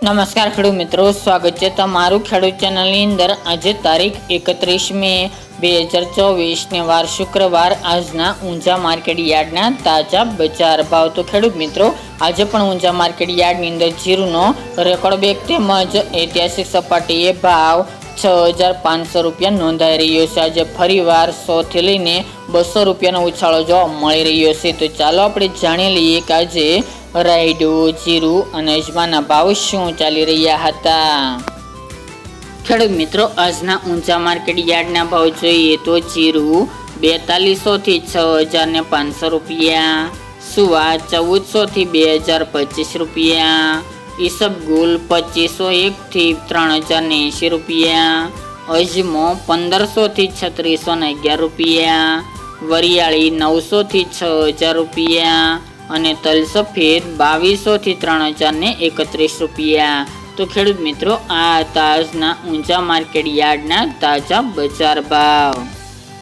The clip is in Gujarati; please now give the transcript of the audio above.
નમસ્કાર ખેડૂત મિત્રો, સ્વાગત છે તમારું ખેડૂત ચેનલની અંદર। આજે તારીખ 31 મે 2024 ને વાર શુક્રવાર। આજના ઊંઝા માર્કેટ યાર્ડના તાજા બજાર ભાવ। તો ખેડૂત મિત્રો, આજે પણ ઊંઝા માર્કેટ યાર્ડની અંદર જીરુનો રેકોર્ડ બ્રેક તેમજ ઐતિહાસિક સપાટીએ ભાવ 6500 રૂપિયા નોંધાઈ રહ્યો છે। આજે ફરીવાર 100 થી લઈને 200 રૂપિયાનો ઉછાળો જોવા મળી રહ્યો છે। તો ચાલો આપણે જાણી લઈએ કે આજે રાયડું, જીરું અને અજમાના ભાવ શું ચાલી રહ્યા હતા। ખેડૂત મિત્રો, આજના ઊંઝા માર્કેટ યાર્ડના ભાવ જોઈએ તો જીરું 4200 થી 6500 રૂપિયા, સુવા 1400 થી 2025 રૂપિયા, ઈસબગુલ 2501 થી 3080 રૂપિયા, અજમો 1500 થી 3611 રૂપિયા, વરિયાળી 900 થી 6000 રૂપિયા અને તલ સફેદ 2200 થી 3031 રૂપિયા। તો ખેડૂત મિત્રો, આ હતા આજના ઊંઝા માર્કેટ યાર્ડના તાજા બજાર ભાવ।